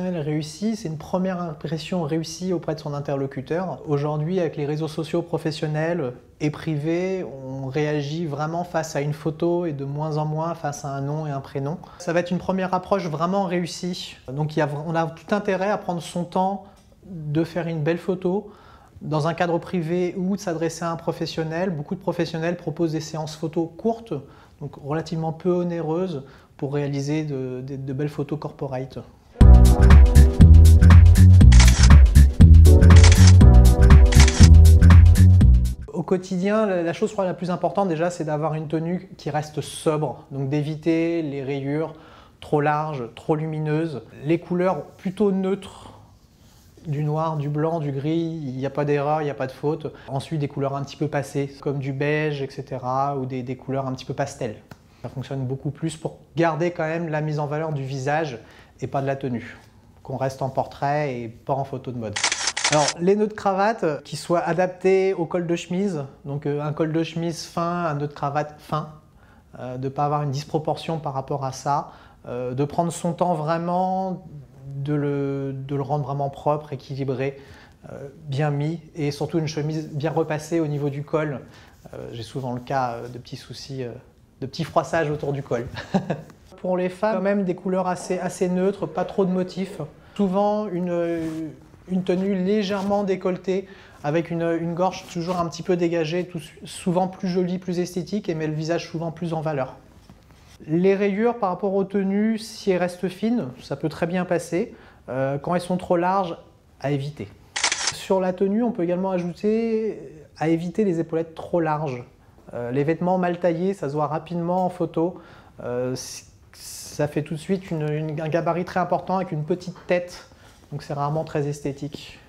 professionnel réussi, c'est une première impression réussie auprès de son interlocuteur. Aujourd'hui, avec les réseaux sociaux professionnels et privés, on réagit vraiment face à une photo et de moins en moins face à un nom et un prénom. Ça va être une première approche vraiment réussie. Donc on a tout intérêt à prendre son temps de faire une belle photo dans un cadre privé ou de s'adresser à un professionnel. Beaucoup de professionnels proposent des séances photos courtes, donc relativement peu onéreuses, pour réaliser de belles photos corporate. Au quotidien, la chose la plus importante déjà, c'est d'avoir une tenue qui reste sobre, donc d'éviter les rayures trop larges, trop lumineuses, les couleurs plutôt neutres, du noir, du blanc, du gris, il n'y a pas d'erreur, il n'y a pas de faute. Ensuite, des couleurs un petit peu passées, comme du beige, etc. ou des couleurs un petit peu pastel. Ça fonctionne beaucoup plus pour garder quand même la mise en valeur du visage et pas de la tenue. Qu'on reste en portrait et pas en photo de mode. Alors, les nœuds de cravate qui soient adaptés au col de chemise, donc un col de chemise fin, un nœud de cravate fin, de ne pas avoir une disproportion par rapport à ça, de prendre son temps vraiment, de le rendre vraiment propre, équilibré, bien mis, et surtout une chemise bien repassée au niveau du col. J'ai souvent le cas de petits soucis, de petits froissages autour du col. Pour les femmes, quand même des couleurs assez neutres, pas trop de motifs. Souvent une tenue légèrement décolletée, avec une gorge toujours un petit peu dégagée, souvent plus jolie, plus esthétique, et met le visage souvent plus en valeur. Les rayures par rapport aux tenues, si elles restent fines, ça peut très bien passer. Quand elles sont trop larges, à éviter. Sur la tenue, on peut également ajouter à éviter les épaulettes trop larges. Les vêtements mal taillés, ça se voit rapidement en photo. Ça fait tout de suite un gabarit très important avec une petite tête, donc c'est rarement très esthétique.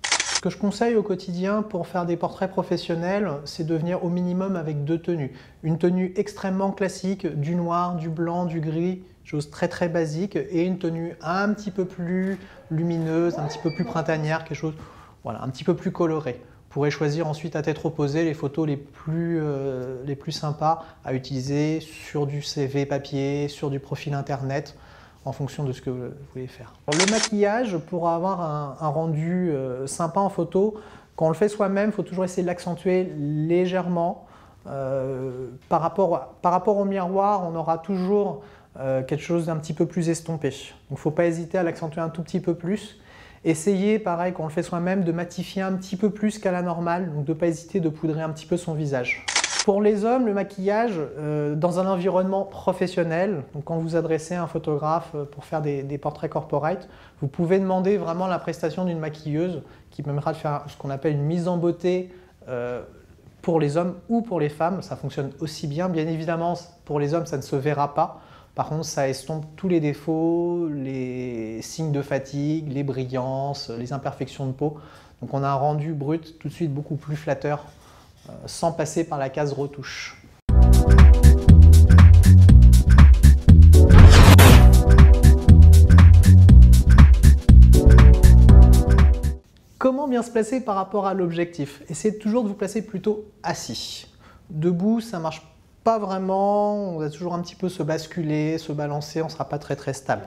Ce que je conseille au quotidien pour faire des portraits professionnels, c'est de venir au minimum avec 2 tenues. Une tenue extrêmement classique, du noir, du blanc, du gris, chose très basique, et une tenue un petit peu plus lumineuse, un petit peu plus printanière, quelque chose, voilà, un petit peu plus coloré. Vous pourrez choisir ensuite à tête reposée les photos les plus sympas à utiliser sur du CV papier, sur du profil internet, en fonction de ce que vous voulez faire. Le maquillage, pour avoir un rendu sympa en photo, quand on le fait soi-même, il faut toujours essayer de l'accentuer légèrement. Par rapport au miroir, on aura toujours quelque chose d'un petit peu plus estompé. Donc il ne faut pas hésiter à l'accentuer un tout petit peu plus. Essayez, pareil, quand on le fait soi-même, de matifier un petit peu plus qu'à la normale, donc de ne pas hésiter de poudrer un petit peu son visage. Pour les hommes, le maquillage, dans un environnement professionnel, donc quand vous adressez à un photographe pour faire des portraits corporate, vous pouvez demander vraiment la prestation d'une maquilleuse qui permettra de faire ce qu'on appelle une mise en beauté pour les hommes ou pour les femmes. Ça fonctionne aussi bien. Bien évidemment, pour les hommes, ça ne se verra pas. Par contre, ça estompe tous les défauts, les signes de fatigue, les brillances, les imperfections de peau. Donc on a un rendu brut tout de suite beaucoup plus flatteur, sans passer par la case retouche. Comment bien se placer par rapport à l'objectif? Essayez toujours de vous placer plutôt assis. Debout, ça marche pas vraiment, on va toujours un petit peu se basculer, se balancer, on ne sera pas très stable.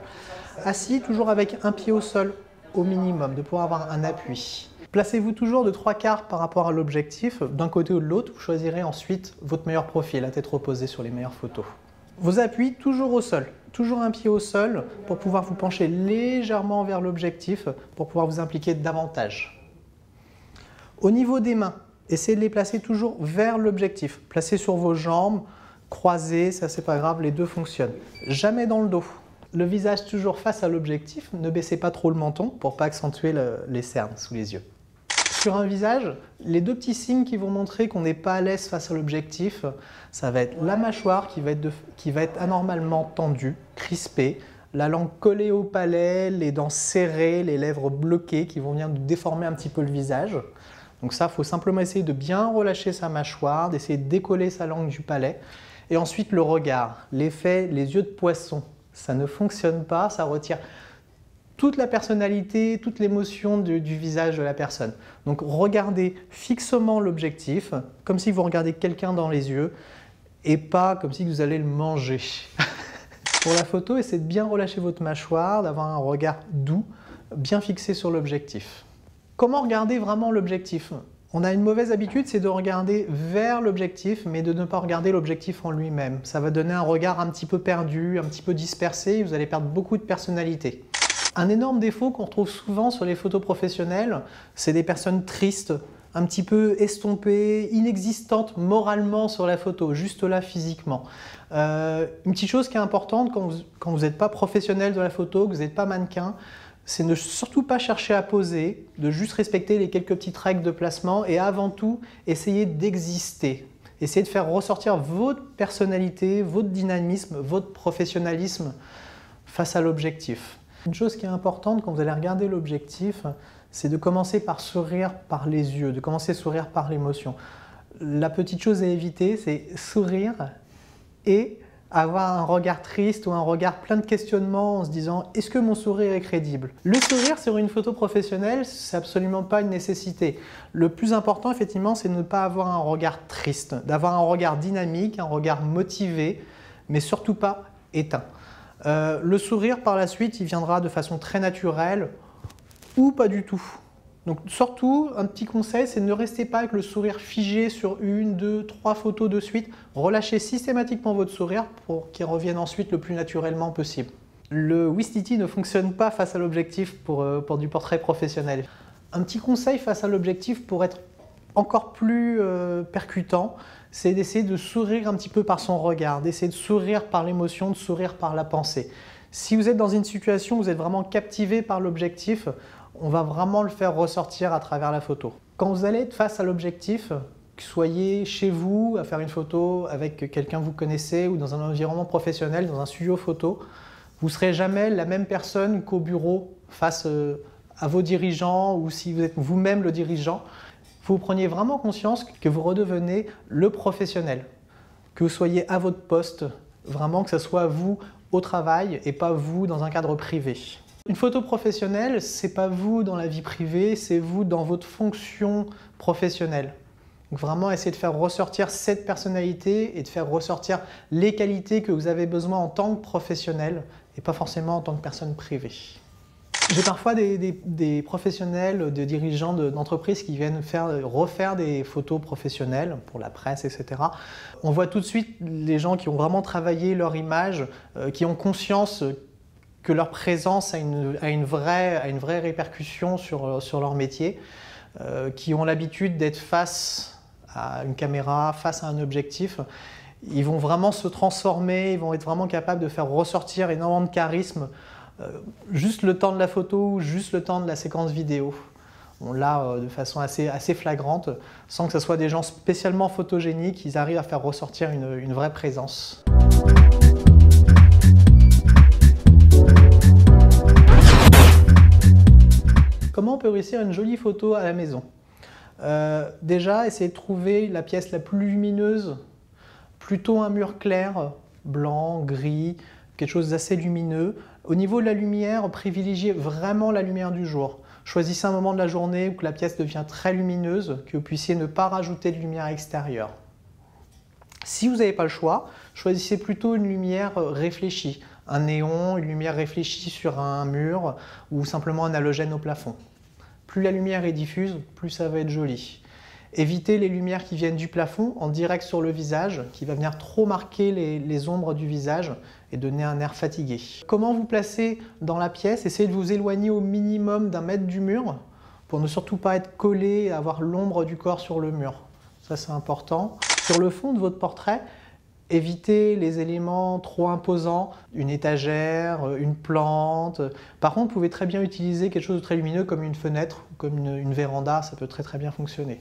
Assis, toujours avec un pied au sol au minimum, de pouvoir avoir un appui. Placez-vous toujours de 3/4 par rapport à l'objectif, d'un côté ou de l'autre. Vous choisirez ensuite votre meilleur profil, la tête reposée sur les meilleures photos. Vos appuis, toujours au sol. Toujours un pied au sol pour pouvoir vous pencher légèrement vers l'objectif, pour pouvoir vous impliquer davantage. Au niveau des mains, essayez de les placer toujours vers l'objectif. Placez sur vos jambes, croisées, ça c'est pas grave, les deux fonctionnent. Jamais dans le dos. Le visage toujours face à l'objectif, ne baissez pas trop le menton pour pas accentuer les cernes sous les yeux. Sur un visage, les 2 petits signes qui vont montrer qu'on n'est pas à l'aise face à l'objectif, ça va être la mâchoire qui va être anormalement tendue, crispée, la langue collée au palais, les dents serrées, les lèvres bloquées qui vont venir déformer un petit peu le visage. Donc ça, il faut simplement essayer de bien relâcher sa mâchoire, d'essayer de décoller sa langue du palais. Et ensuite le regard, l'effet, les yeux de poisson. Ça ne fonctionne pas, ça retire toute la personnalité, toute l'émotion du visage de la personne. Donc regardez fixement l'objectif, comme si vous regardez quelqu'un dans les yeux, et pas comme si vous allez le manger. Pour la photo, essayez de bien relâcher votre mâchoire, d'avoir un regard doux, bien fixé sur l'objectif. Comment regarder vraiment l'objectif? On a une mauvaise habitude, c'est de regarder vers l'objectif, mais de ne pas regarder l'objectif en lui-même. Ça va donner un regard un petit peu perdu, un petit peu dispersé, et vous allez perdre beaucoup de personnalité. Un énorme défaut qu'on retrouve souvent sur les photos professionnelles, c'est des personnes tristes, un petit peu estompées, inexistantes moralement sur la photo, juste là physiquement. Une petite chose qui est importante quand vous n'êtes pas professionnel de la photo, que vous n'êtes pas mannequin, c'est ne surtout pas chercher à poser, de juste respecter les quelques petites règles de placement et avant tout, essayer d'exister. Essayez de faire ressortir votre personnalité, votre dynamisme, votre professionnalisme face à l'objectif. Une chose qui est importante quand vous allez regarder l'objectif, c'est de commencer par sourire par les yeux, de commencer à sourire par l'émotion. La petite chose à éviter, c'est sourire et avoir un regard triste ou un regard plein de questionnements en se disant « est-ce que mon sourire est crédible ?» Le sourire sur une photo professionnelle, c'est absolument pas une nécessité. Le plus important, effectivement, c'est de ne pas avoir un regard triste, d'avoir un regard dynamique, un regard motivé, mais surtout pas éteint. Le sourire, par la suite, il viendra de façon très naturelle ou pas du tout. Donc surtout, un petit conseil, c'est ne restez pas avec le sourire figé sur 1, 2, 3 photos de suite. Relâchez systématiquement votre sourire pour qu'il revienne ensuite le plus naturellement possible. Le Ouistiti ne fonctionne pas face à l'objectif pour du portrait professionnel. Un petit conseil face à l'objectif pour être encore plus percutant, c'est d'essayer de sourire un petit peu par son regard, d'essayer de sourire par l'émotion, de sourire par la pensée. Si vous êtes dans une situation où vous êtes vraiment captivé par l'objectif, on va vraiment le faire ressortir à travers la photo. Quand vous allez être face à l'objectif, que soyez chez vous à faire une photo avec quelqu'un que vous connaissez ou dans un environnement professionnel, dans un studio photo, vous ne serez jamais la même personne qu'au bureau face à vos dirigeants ou si vous êtes vous-même le dirigeant. Il faut que vous preniez vraiment conscience que vous redevenez le professionnel, que vous soyez à votre poste, vraiment que ce soit vous au travail et pas vous dans un cadre privé. Une photo professionnelle, c'est pas vous dans la vie privée, c'est vous dans votre fonction professionnelle. Donc vraiment, essayez de faire ressortir cette personnalité et de faire ressortir les qualités que vous avez besoin en tant que professionnel et pas forcément en tant que personne privée. J'ai parfois des professionnels, des dirigeants d'entreprises qui viennent refaire des photos professionnelles pour la presse, etc. On voit tout de suite les gens qui ont vraiment travaillé leur image, qui ont conscience que leur présence a une vraie répercussion sur leur métier, qui ont l'habitude d'être face à une caméra, face à un objectif. Ils vont vraiment se transformer, ils vont être vraiment capables de faire ressortir énormément de charisme, juste le temps de la photo ou juste le temps de la séquence vidéo. On l'a de façon assez flagrante, sans que ce soit des gens spécialement photogéniques, ils arrivent à faire ressortir une vraie présence. Comment on peut réussir une jolie photo à la maison? Déjà, essayez de trouver la pièce la plus lumineuse, plutôt un mur clair, blanc, gris, quelque chose d'assez lumineux. Au niveau de la lumière, privilégiez vraiment la lumière du jour. Choisissez un moment de la journée où la pièce devient très lumineuse, que vous puissiez ne pas rajouter de lumière extérieure. Si vous n'avez pas le choix, choisissez plutôt une lumière réfléchie. Un néon, une lumière réfléchie sur un mur ou simplement un halogène au plafond. Plus la lumière est diffuse, plus ça va être joli. Évitez les lumières qui viennent du plafond en direct sur le visage, qui va venir trop marquer les ombres du visage et donner un air fatigué. Comment vous placer dans la pièce? Essayez de vous éloigner au minimum d'1 mètre du mur pour ne surtout pas être collé et avoir l'ombre du corps sur le mur. Ça, c'est important. Sur le fond de votre portrait, évitez les éléments trop imposants, une étagère, une plante. Par contre, vous pouvez très bien utiliser quelque chose de très lumineux comme une fenêtre ou comme une véranda, ça peut très bien fonctionner.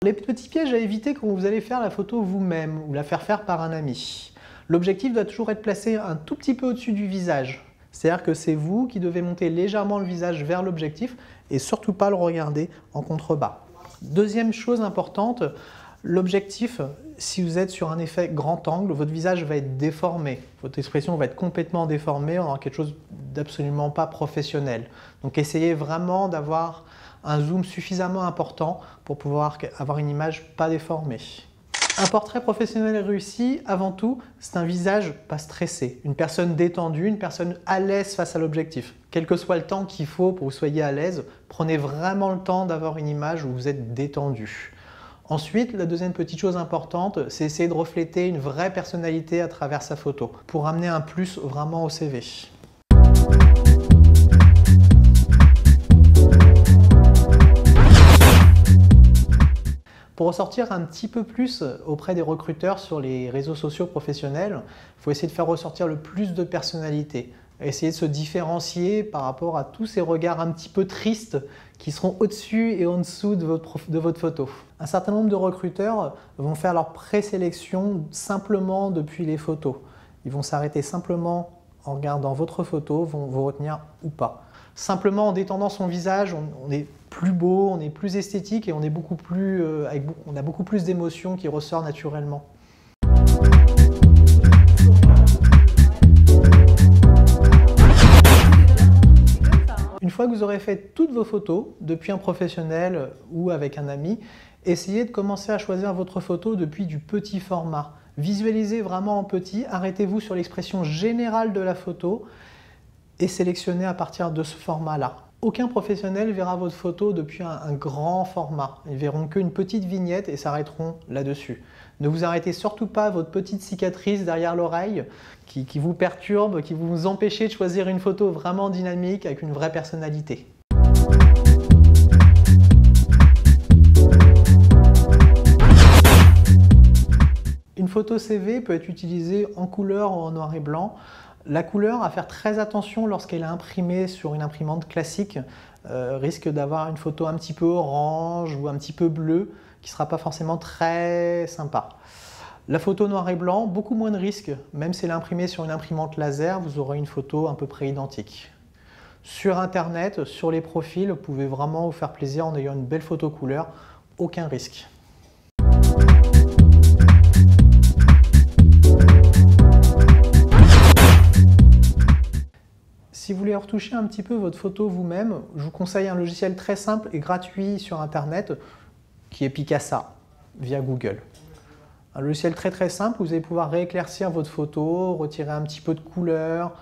Les petits pièges à éviter quand vous allez faire la photo vous-même ou la faire par un ami. L'objectif doit toujours être placé un tout petit peu au-dessus du visage. C'est-à-dire que c'est vous qui devez monter légèrement le visage vers l'objectif et surtout pas le regarder en contrebas. Deuxième chose importante, l'objectif, si vous êtes sur un effet grand angle, votre visage va être déformé. Votre expression va être complètement déformée, on aura quelque chose d'absolument pas professionnel. Donc essayez vraiment d'avoir un zoom suffisamment important pour pouvoir avoir une image pas déformée. Un portrait professionnel réussi, avant tout, c'est un visage pas stressé, une personne détendue, une personne à l'aise face à l'objectif. Quel que soit le temps qu'il faut pour que vous soyez à l'aise, prenez vraiment le temps d'avoir une image où vous êtes détendu. Ensuite, la deuxième petite chose importante, c'est essayer de refléter une vraie personnalité à travers sa photo, pour amener un plus vraiment au CV. Pour ressortir un petit peu plus auprès des recruteurs sur les réseaux sociaux professionnels, il faut essayer de faire ressortir le plus de personnalité. Essayer de se différencier par rapport à tous ces regards un petit peu tristes qui seront au-dessus et en dessous de votre photo. Un certain nombre de recruteurs vont faire leur présélection simplement depuis les photos. Ils vont s'arrêter simplement en regardant votre photo, vont vous retenir ou pas. Simplement en détendant son visage, on est plus beau, on est plus esthétique et on a beaucoup plus d'émotions qui ressortent naturellement. Une fois que vous aurez fait toutes vos photos, depuis un professionnel ou avec un ami, essayez de commencer à choisir votre photo depuis du petit format. Visualisez vraiment en petit, arrêtez-vous sur l'expression générale de la photo et sélectionnez à partir de ce format-là. Aucun professionnel verra votre photo depuis un grand format. Ils verront qu'une petite vignette et s'arrêteront là-dessus. Ne vous arrêtez surtout pas à votre petite cicatrice derrière l'oreille qui vous perturbe, qui vous empêche de choisir une photo vraiment dynamique avec une vraie personnalité. Une photo CV peut être utilisée en couleur ou en noir et blanc. La couleur, à faire très attention lorsqu'elle est imprimée sur une imprimante classique, risque d'avoir une photo un petit peu orange ou un petit peu bleue qui ne sera pas forcément très sympa. La photo noir et blanc, beaucoup moins de risques. Même si elle est imprimée sur une imprimante laser, vous aurez une photo à peu près identique. Sur Internet, sur les profils, vous pouvez vraiment vous faire plaisir en ayant une belle photo couleur, aucun risque. Si vous voulez retoucher un petit peu votre photo vous-même, je vous conseille un logiciel très simple et gratuit sur Internet qui est Picasa via Google. Un logiciel très simple où vous allez pouvoir rééclaircir votre photo, retirer un petit peu de couleur,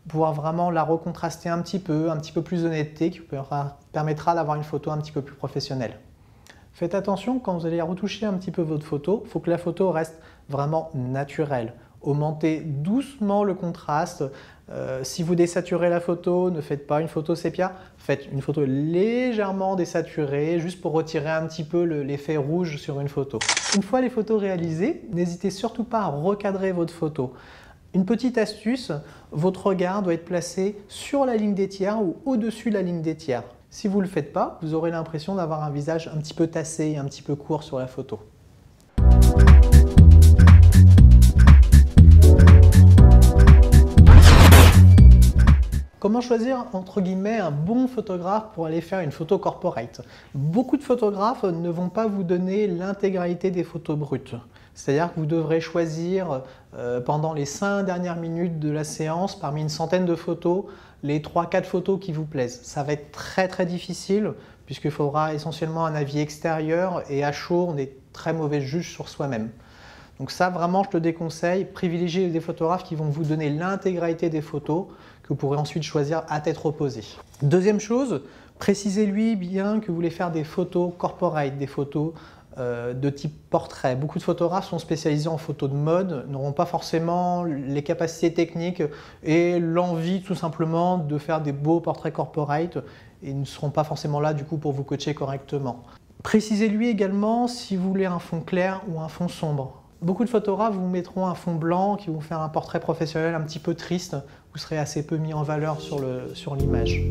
pouvoir vraiment la recontraster un petit peu plus d'honnêteté qui vous permettra d'avoir une photo un petit peu plus professionnelle. Faites attention quand vous allez retoucher un petit peu votre photo, il faut que la photo reste vraiment naturelle. Augmentez doucement le contraste. Si vous désaturez la photo, ne faites pas une photo sépia, faites une photo légèrement désaturée, juste pour retirer un petit peu l'effet rouge sur une photo. Une fois les photos réalisées, n'hésitez surtout pas à recadrer votre photo. Une petite astuce, votre regard doit être placé sur la ligne des tiers ou au-dessus de la ligne des tiers. Si vous ne le faites pas, vous aurez l'impression d'avoir un visage un petit peu tassé et un petit peu court sur la photo. Comment choisir, entre guillemets, un bon photographe pour aller faire une photo corporate? Beaucoup de photographes ne vont pas vous donner l'intégralité des photos brutes. C'est-à-dire que vous devrez choisir pendant les 5 dernières minutes de la séance, parmi une centaine de photos, les 3-4 photos qui vous plaisent. Ça va être très difficile puisqu'il faudra essentiellement un avis extérieur et à chaud, on est très mauvais juge sur soi-même. Donc ça, vraiment, je te déconseille, privilégiez des photographes qui vont vous donner l'intégralité des photos que vous pourrez ensuite choisir à tête reposée. Deuxième chose, précisez-lui bien que vous voulez faire des photos corporate, des photos de type portrait. Beaucoup de photographes sont spécialisés en photos de mode, n'auront pas forcément les capacités techniques et l'envie tout simplement de faire des beaux portraits corporate et ne seront pas forcément là du coup pour vous coacher correctement. Précisez-lui également si vous voulez un fond clair ou un fond sombre. Beaucoup de photographes vous mettront un fond blanc qui vont faire un portrait professionnel un petit peu triste. Vous serez assez peu mis en valeur sur l'image.